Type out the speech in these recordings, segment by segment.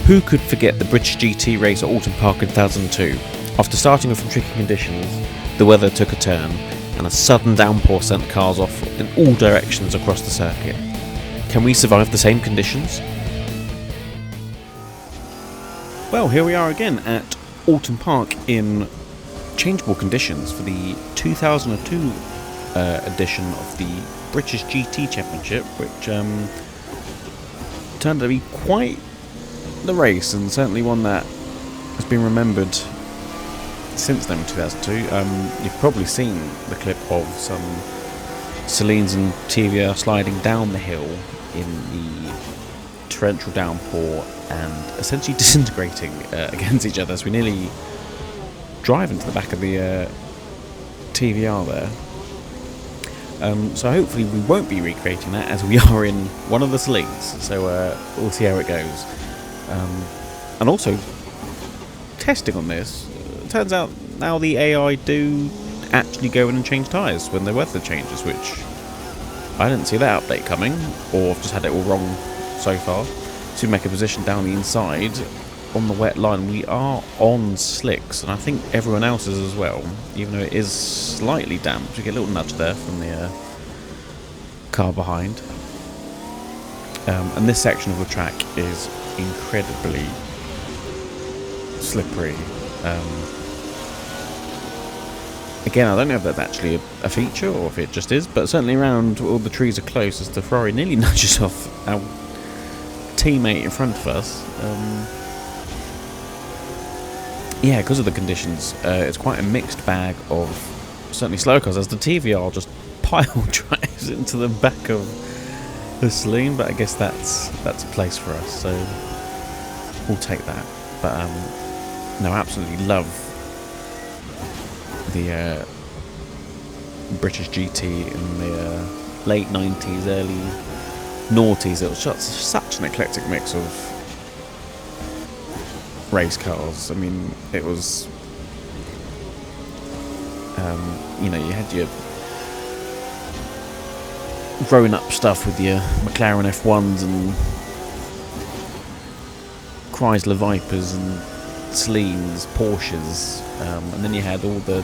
Who could forget the British GT race at Oulton Park in 2002? After starting off in tricky conditions, the weather took a turn, and a sudden downpour sent cars off in all directions across the circuit. Can we survive the same conditions? Well, here we are again at Oulton Park in changeable conditions for the 2002 edition of the British GT Championship, which turned out to be quite the race, and certainly one that has been remembered since then in 2002. You've probably seen the clip of some Saleen's and TVR sliding down the hill in the torrential downpour and essentially disintegrating against each other, so we nearly drive into the back of the TVR there. So hopefully we won't be recreating that, as we are in one of the Saleens, so we'll see how it goes. And also, testing on this, it turns out now the AI do actually go in and change tyres when the weather changes, which I didn't see that update coming, or I've just had it all wrong so far. To make a position down the inside on the wet line, we are on slicks, and I think everyone else is as well, even though it is slightly damp. We get a little nudge there from the car behind. And this section of the track is incredibly slippery. Again, I don't know if that's actually a feature or if it just is, but certainly around all the trees are close as the Ferrari nearly nudges off our teammate in front of us. Yeah, because of the conditions, it's quite a mixed bag of certainly slow cars, as the TVR just pile drives into the back of the Saleen, but I guess that's a place for us, so we'll take that. But no, I absolutely love the British GT in the late 90s, early noughties. It was such an eclectic mix of race cars. I mean, it was you know, you had your grown up stuff with your McLaren F1s and Chrysler Vipers and Saleens, Porsches, and then you had all the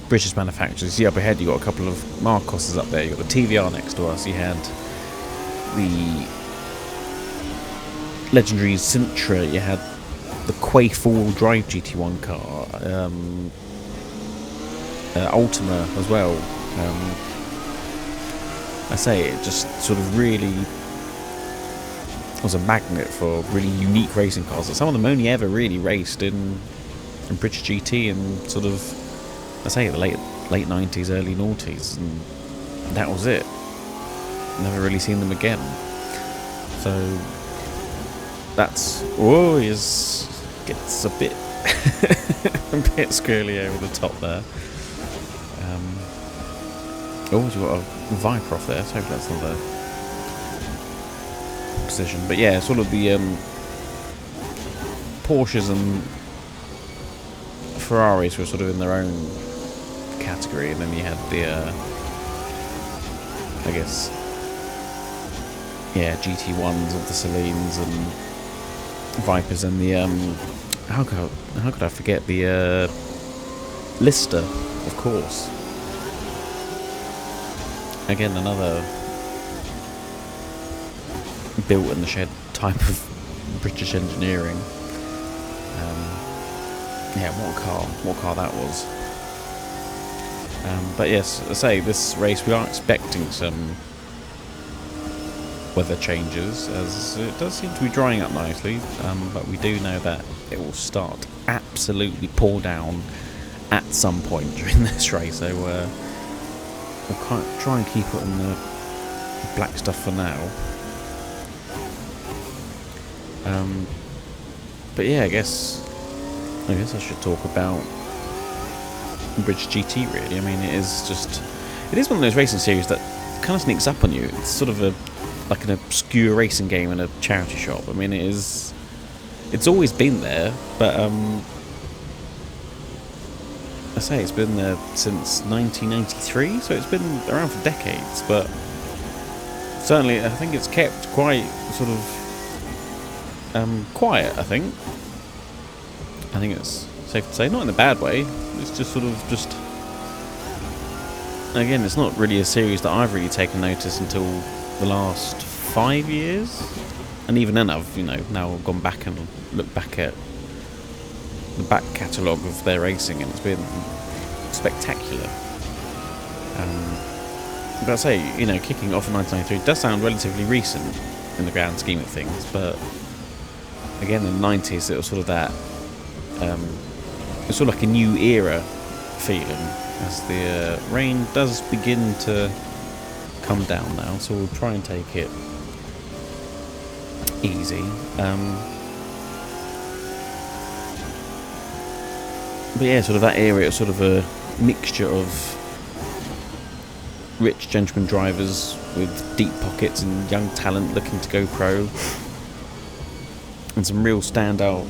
British manufacturers. See, up ahead you got a couple of Marcoses up there, you got the TVR next to us, you had the legendary Sintra, you had the Quay 4-wheel drive GT1 car, Ultima as well. I say it just sort of really was a magnet for really unique racing cars. Some of them only ever really raced in British GT in sort of, I say, the late 90s, early noughties, and that was it. Never really seen them again. So that's, whoa, gets a bit squirrely over the top there. Oh, we've got a Viper off there, so hopefully that's not a position. But yeah, sort of the Porsches and Ferraris were sort of in their own category, and then you had the I guess, yeah, GT1s of the Saleens and Vipers, and the how could I forget the Lister, of course. Again, another built in the shed type of British engineering. Yeah, what car that was. But yes, I say, this race we are expecting some weather changes, as it does seem to be drying up nicely, but we do know that it will start absolutely pour down at some point during this race, so we'll try and keep it on the black stuff for now. But yeah, I guess I should talk about British GT really. I mean, it is one of those racing series that kind of sneaks up on you. It's sort of like an obscure racing game in a charity shop. I mean, it's always been there, but I say it's been there since 1993, so it's been around for decades, but certainly I think it's kept quite sort of quiet, I think. I think it's safe to say, not in a bad way. It's just sort of just. Again, it's not really a series that I've really taken notice until the last 5 years, and even then I've now gone back and looked back at the back catalogue of their racing, and it's been spectacular. But I say, kicking off in 1993 does sound relatively recent in the grand scheme of things, but again in the 90s it was sort of that, it's sort of like a new era feeling as the rain does begin to come down now, so we'll try and take it easy. But yeah, sort of that era, it's sort of a mixture of rich gentleman drivers with deep pockets and young talent looking to go pro, and some real standout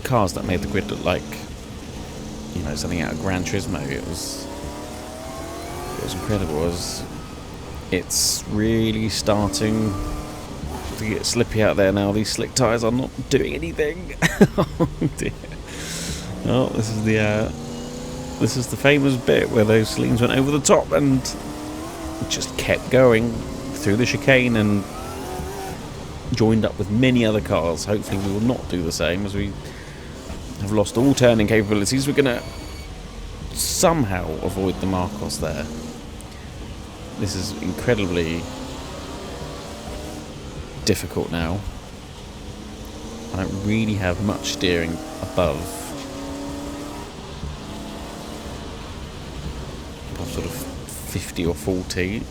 cars that made the grid look like something out of Gran Turismo. It was incredible. It's really starting to get slippy out there now. These slick tyres are not doing anything. Oh dear. Oh, this is the famous bit where those Saleens went over the top and just kept going through the chicane and joined up with many other cars. Hopefully we will not do the same, as we have lost all turning capabilities. We're going to somehow avoid the Marcos there. This is incredibly difficult now. I don't really have much steering above sort of 50 or 40. I'm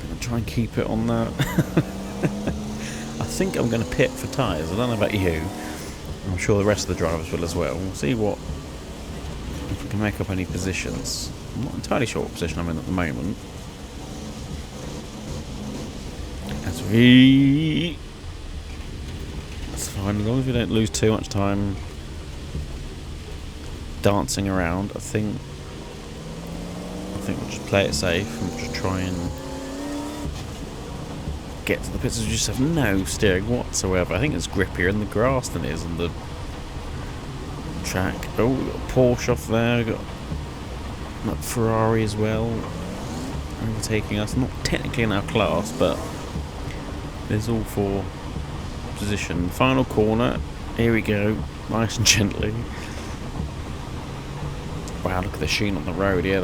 going to try and keep it on that. I think I'm going to pit for tyres. I don't know about you. I'm sure the rest of the drivers will as well. We'll see if we can make up any positions. I'm not entirely sure what position I'm in at the moment. That's fine, as long as we don't lose too much time dancing around. I think we'll just play it safe and just try and get to the pits. We just have no steering whatsoever. I think it's grippier in the grass than it is on the track. Oh, we've got a Porsche off there. We've got that Ferrari as well overtaking us. Not technically in our class, but there's all for position. Final corner. Here we go. Nice and gently. Wow, look at the sheen on the road. Yeah,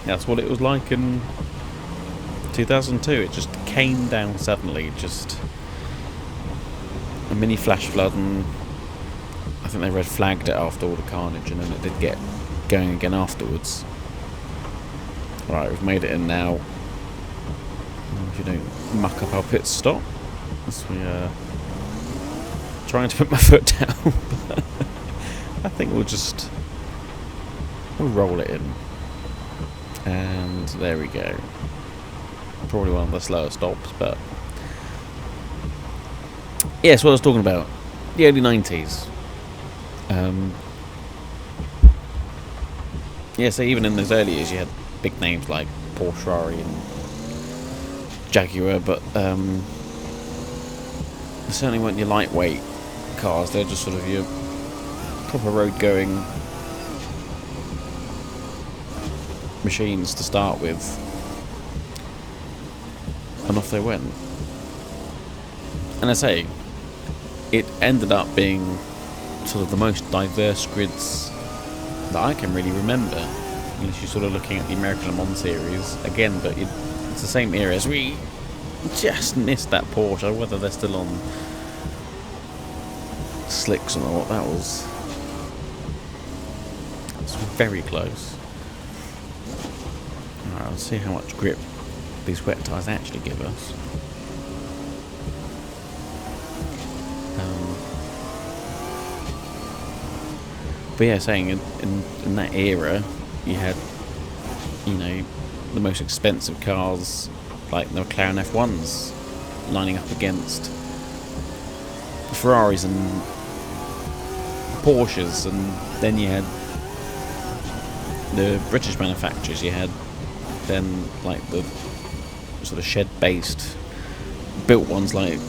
that's what it was like in 2002. It just came down suddenly, just a mini flash flood, and I think they red flagged it after all the carnage, and then it did get going again afterwards. Right, we've made it in now. If you don't muck up our pit stop, as we trying to put my foot down, but I think we'll roll it in, and there we go. Probably one of the slower stops, but yes, what I was talking about, the early 90s. Yeah, so even in those early years you had big names like Porsche, Ferrari and Jaguar, but they certainly weren't your lightweight cars. They're just sort of your proper road going machines to start with, and off they went. And I say, it ended up being sort of the most diverse grids that I can really remember. Unless you're sort of looking at the American Le Mans series again, but it's the same era. As we just missed that Porsche, whether they're still on slicks or not. That was very close. Alright, let's see how much grip these wet tyres actually give us. But yeah, saying in that era, you had, the most expensive cars like the McLaren F1s lining up against Ferraris and Porsches, and then you had the British manufacturers. You had then like the sort of shed-based built ones like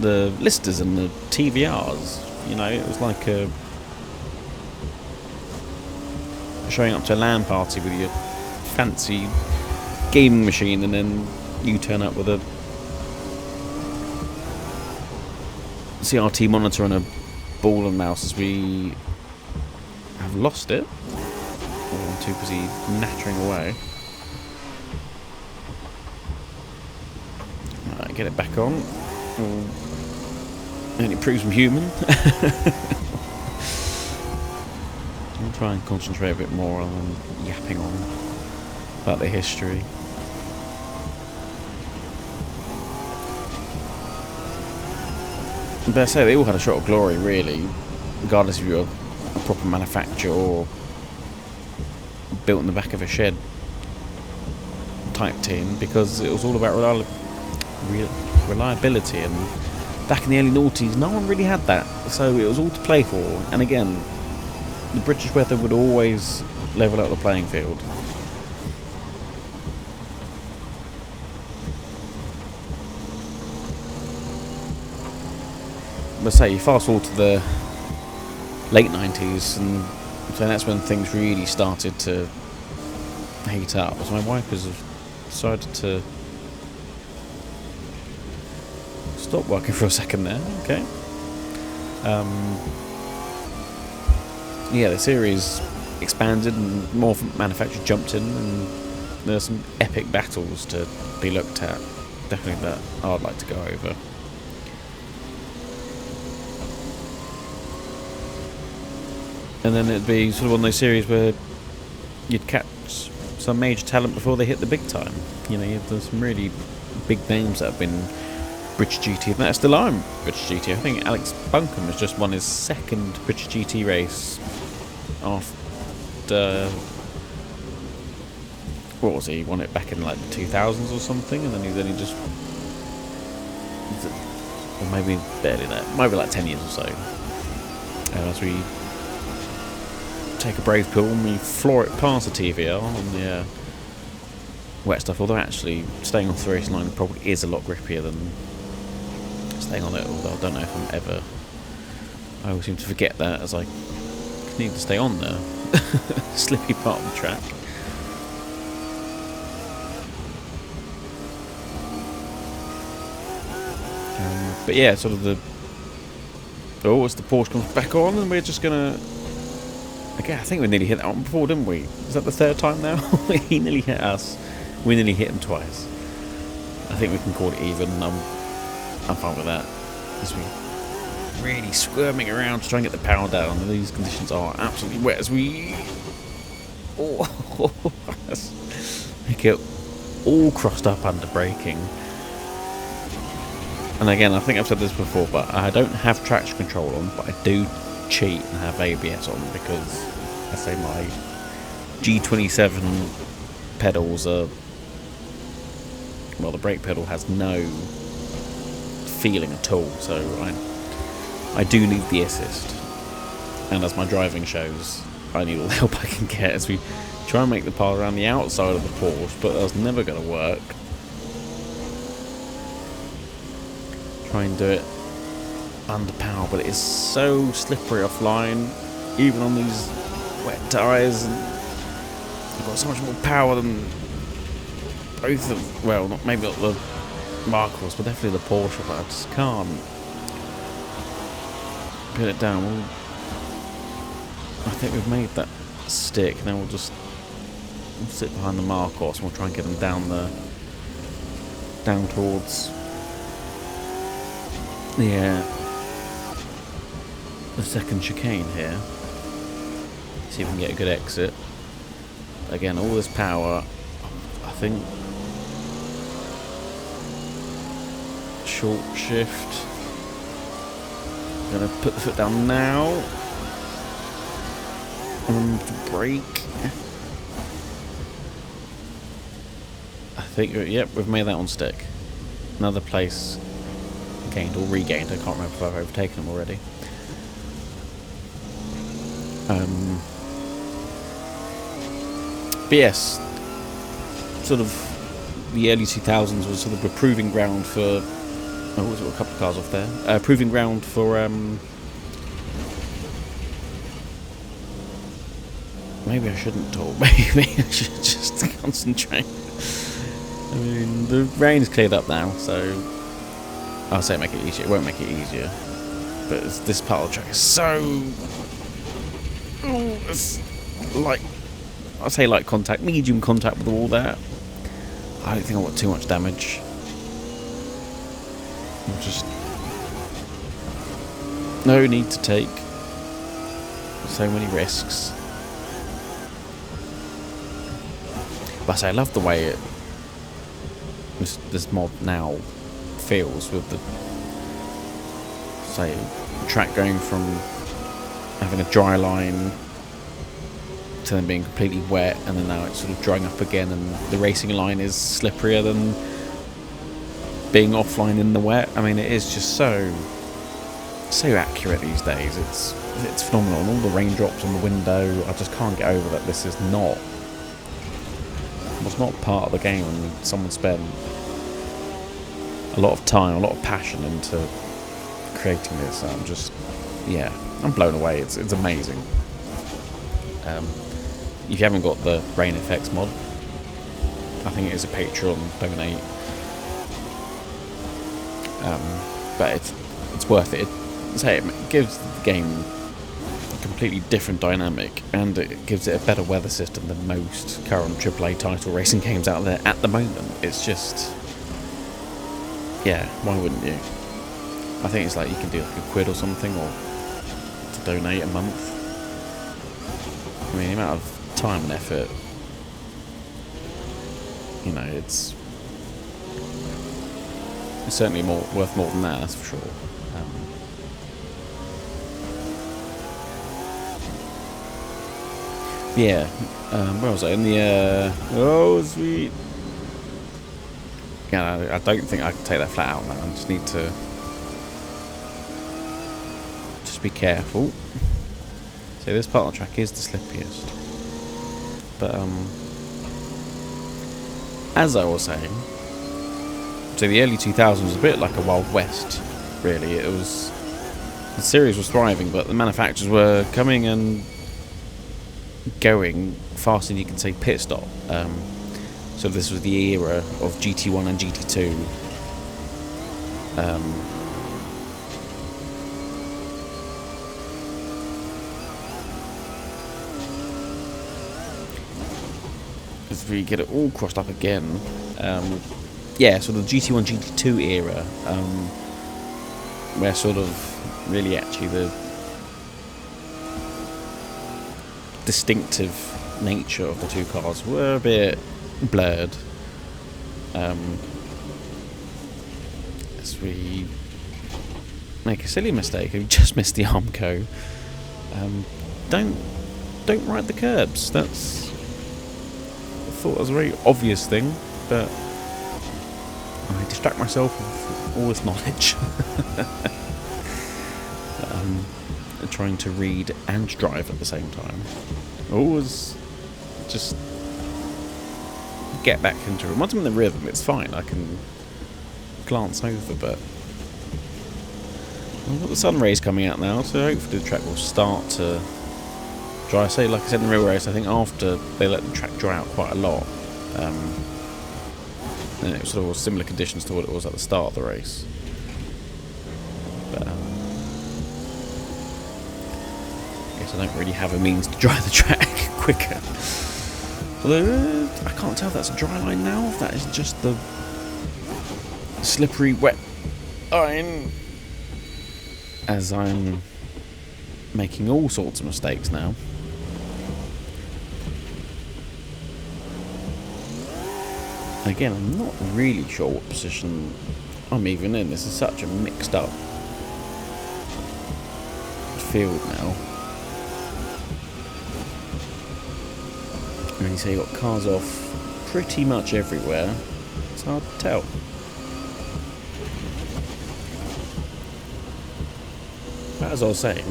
the listers and the TVRs. You know, it was like showing up to a LAN party with your fancy gaming machine, and then you turn up with a CRT monitor and a ball and mouse, as we have lost it. I'm too busy nattering away. Right, get it back on. And it proves I'm human. I'll try and concentrate a bit more on yapping on about the history. But I say they all had a shot of glory, really, regardless if you're a proper manufacturer or built in the back of a shed type team, because it was all about reliability, and back in the early noughties no one really had that, so it was all to play for. And again, the British weather would always level out the playing field. But say you fast forward to the late 90s, and so that's when things really started to heat up. So my wipers have decided to stop working for a second there. Okay. Yeah, the series expanded and more manufacturers jumped in, and there's some epic battles to be looked at. Definitely that I'd like to go over. And then it'd be sort of one of those series where you'd catch some major talent before they hit the big time. You know, there's some really big names that have been British GT, and that still are in British GT. I think Alex Buncombe has just won his second British GT race after, what was he? He won it back in like the 2000s or something, and then he just, or maybe barely that, maybe like 10 years or so. As we take a brave pill and we floor it past the TVR on the wet stuff, although actually staying on the racing line probably is a lot grippier than staying on it, although I don't know if I'm ever, I always seem to forget that as I need to stay on the slippy part of the track. But yeah, sort of the, as the Porsche comes back on, and we're just gonna, okay, I think we nearly hit that one before, didn't we? Is that the third time now? He nearly hit us. We nearly hit him twice. I think we can call it even. I'm fine with that. Because we're really squirming around to try and get the power down. And these conditions are absolutely wet as we make it all crossed up under braking. And again, I think I've said this before, but I don't have traction control on, but I do cheat and have ABS on, because I say my G27 pedals are, well, the brake pedal has no feeling at all, so I do need the assist, and as my driving shows, I need all the help I can get as we try and make the path around the outside of the Porsche, but that's never going to work. Try and do it under power, but it is so slippery offline, even on these wet tyres, and I've got so much more power than both of, well, maybe not the Marcos, but definitely the Porsche, but I just can't put it down. I think we've made that stick, now we'll sit behind the Marcos and we'll try and get them down towards the second chicane here. See if we can get a good exit. Again, all this power, I think. Short shift. I'm gonna put the foot down now. And brake. I think, yep, we've made that on stick. Another place gained or regained. I can't remember if I've overtaken them already. But yes, sort of the early 2000s was sort of a proving ground for Oh, we've got a couple of cars off there. Proving ground for maybe I shouldn't talk. Maybe I should just concentrate. I mean, the rain's cleared up now, so I'll say make it easier. It won't make it easier, but this part of the track is so. Oh, it's like I'll say like contact, medium contact with the wall there. I don't think I want too much damage. Just no need to take so many risks. But I love the way this mod now feels with the track going from having a dry line to then being completely wet, and then now it's sort of drying up again, and the racing line is slipperier than being offline in the wet. I mean, it is just so accurate these days. It's phenomenal. And all the raindrops on the window, I just can't get over that this is not was not part of the game, and someone spent a lot of time, a lot of passion into creating this. I'm blown away. It's amazing. If you haven't got the rain effects mod, I think it is a Patreon donate. But it's worth it. It gives the game a completely different dynamic, and it gives it a better weather system than most current AAA title racing games out there at the moment. It's just, yeah, why wouldn't you? I think it's like you can do like £1 or something, or to donate a month. I mean, the amount of time and effort, you know, it's certainly worth more than that, that's for sure. Where was I? In the oh sweet. Yeah, I don't think I can take that flat out, man. I just need to just be careful. So this part of the track is the slippiest, but as I was saying, so the early 2000s was a bit like a Wild West, really. It was, the series was thriving, but the manufacturers were coming and going faster than you can say pit stop. So this was the era of GT1 and GT2. As we get it all crossed up again. So the GT1, GT2 era, where sort of really actually the distinctive nature of the two cars were a bit blurred. As we make a silly mistake, we just missed the Armco. Don't ride the curbs. That's, I thought that was a very obvious thing, but I distract myself with all this knowledge. Trying to read and drive at the same time. Always just get back into it. Once I'm in the rhythm, it's fine. I can glance over, but I've got the sun rays coming out now, so hopefully the track will start to dry. Like I said in the real race, I think after they let the track dry out quite a lot, and it was sort of similar conditions to what it was at the start of the race. But I don't really have a means to dry the track quicker. Although I can't tell if that's a dry line now, if that is just the slippery wet line, as I'm making all sorts of mistakes now. Again, I'm not really sure what position I'm even in. This is such a mixed up field now. And you say you've got cars off pretty much everywhere. It's hard to tell. But as I was saying,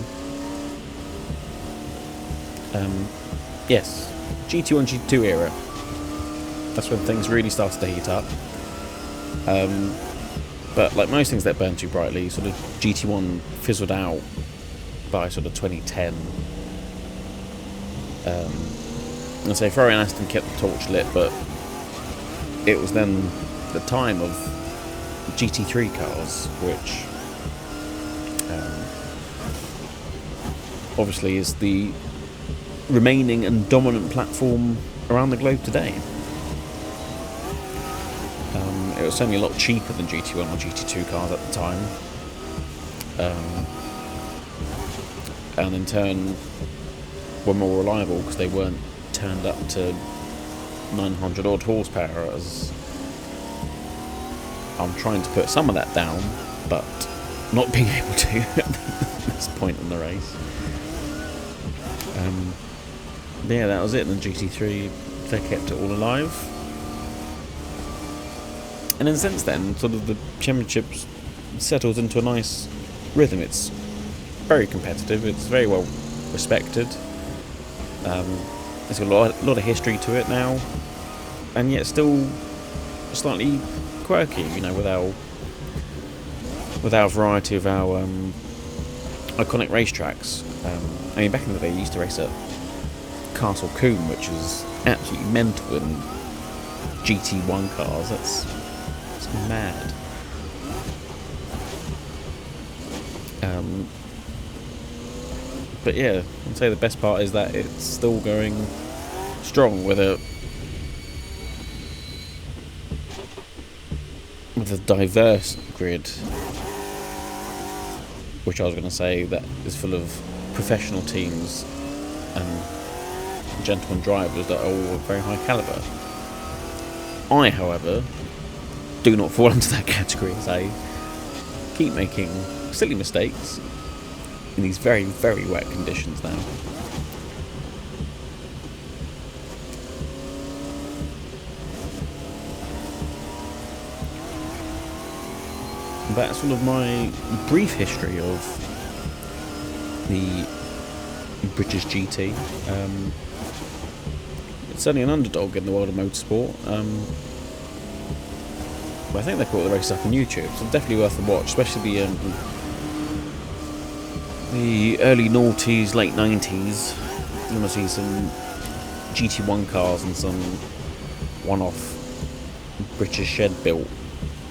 yes, GT1, GT2 era. That's when things really started to heat up. But like most things that burn too brightly, sort of GT1 fizzled out by sort of 2010. I say Ferrari and Aston kept the torch lit, but it was then the time of GT3 cars, which obviously is the remaining and dominant platform around the globe today. It was certainly a lot cheaper than GT1 or GT2 cars at the time, and in turn were more reliable because they weren't turned up to 900 odd horsepower, as I'm trying to put some of that down, but not being able to at this point in the race. Yeah, that was it. And then GT3, they kept it all alive. And then since then, sort of the championships settled into a nice rhythm. It's very competitive. It's very well respected. It's got a lot of history to it now, and yet still slightly quirky. You know, with our variety of our iconic racetracks. I mean, back in the day, you used to race at Castle Combe, which is absolutely mental in GT1 cars. It's mad. But yeah, I'd say the best part is that it's still going strong with a diverse grid, which I was going to say that is full of professional teams and gentlemen drivers that are all of very high caliber. I, however, do not fall into that category, as I keep making silly mistakes in these very, very wet conditions now. That's sort of my brief history of the British GT. It's certainly an underdog in the world of motorsport. But I think they put the races up on YouTube, so definitely worth a watch, especially the early noughties, late 90s. You want to see some GT1 cars and some one-off British shed-built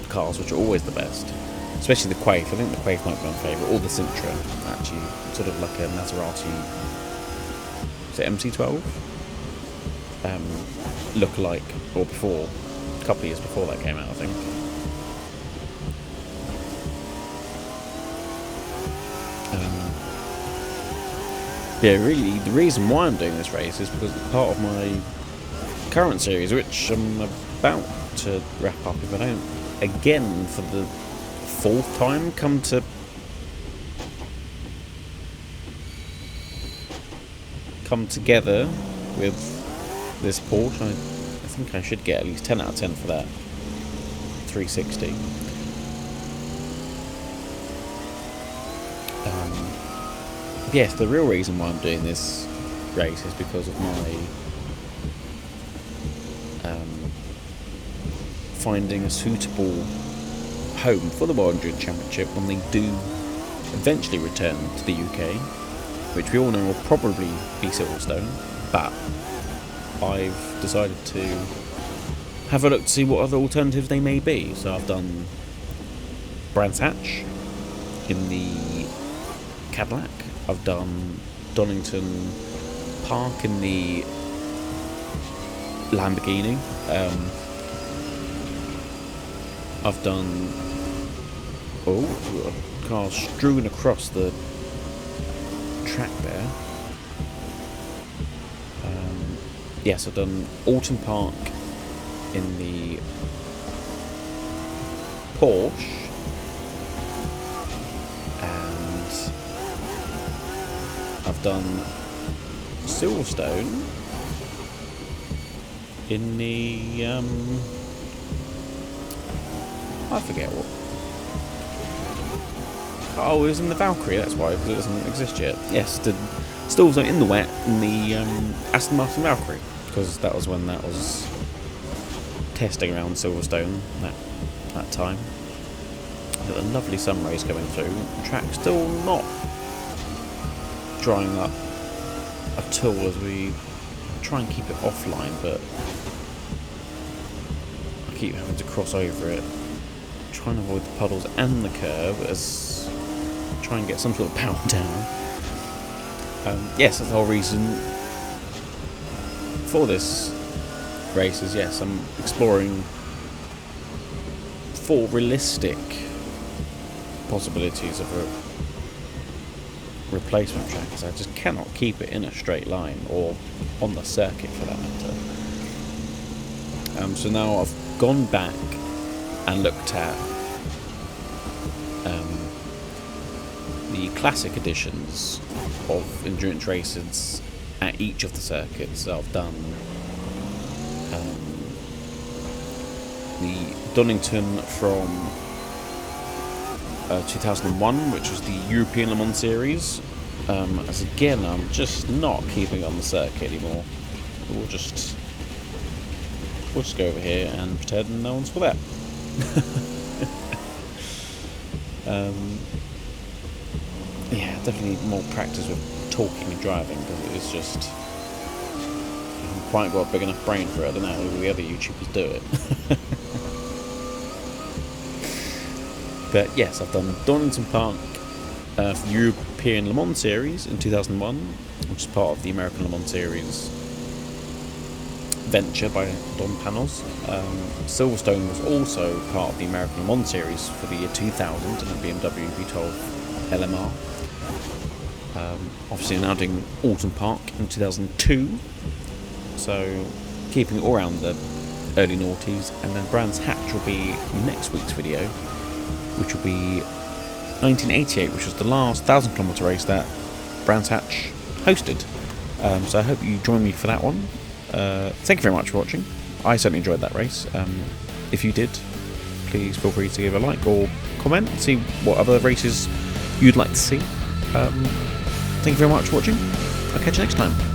cars, which are always the best. Especially the Quaif. I think the Quaif might be my favourite, or the Sintra, actually. Sort of like a Maserati, is it MC12? Look-alike, or before, a couple of years before that came out, I think. Yeah, really, the reason why I'm doing this race is because it's part of my current series, which I'm about to wrap up if I don't, again, for the fourth time, come together with this Porsche. I think I should get at least 10 out of 10 for that 360. Yes, the real reason why I'm doing this race is because of my finding a suitable home for the World Endurance Championship when they do eventually return to the UK, which we all know will probably be Silverstone, but I've decided to have a look to see what other alternatives they may be. So I've done Brands Hatch in the Cadillac, I've done Donington Park in the Lamborghini, I've done cars strewn across the track there. Yes, I've done Oulton Park in the Porsche, and I've done Silverstone in the I forget what. Oh, it was in the Valkyrie, that's why, because it doesn't exist yet. Yes, still in the wet in the Aston Martin Valkyrie, because that was when that was testing around Silverstone that time. Got a lovely sun rays coming through. The track's still not drying up at all as we try and keep it offline, but I keep having to cross over it, trying to avoid the puddles and the curb as try and get some sort of power down. Yes, that's the whole reason for this race is, yes, I'm exploring 4 realistic possibilities of a replacement track, because I just cannot keep it in a straight line, or on the circuit for that matter. So now I've gone back and looked at the classic editions of endurance races at each of the circuits. So I've done the Donington from 2001, which was the European Le Mans series, as again I'm just not keeping on the circuit anymore. We'll just go over here and pretend no one's for that. Yeah, definitely need more practice with talking and driving, because it's just, I haven't quite got a big enough brain for it. I don't know how the other YouTubers do it. But yes, I've done Donington Park for the European Le Mans series in 2001, which is part of the American Le Mans series venture by Don Panos. Silverstone was also part of the American Le Mans series for the year 2000 in a BMW V12 LMR. Obviously now doing Oulton Park in 2002, so keeping it all around the early noughties, and then Brands Hatch will be next week's video, which will be 1988, which was the last 1,000-kilometre race that Brands Hatch hosted. So I hope you join me for that one. Thank you very much for watching. I certainly enjoyed that race. If you did, please feel free to give a like or comment, see what other races you'd like to see. Thank you very much for watching. I'll catch you next time.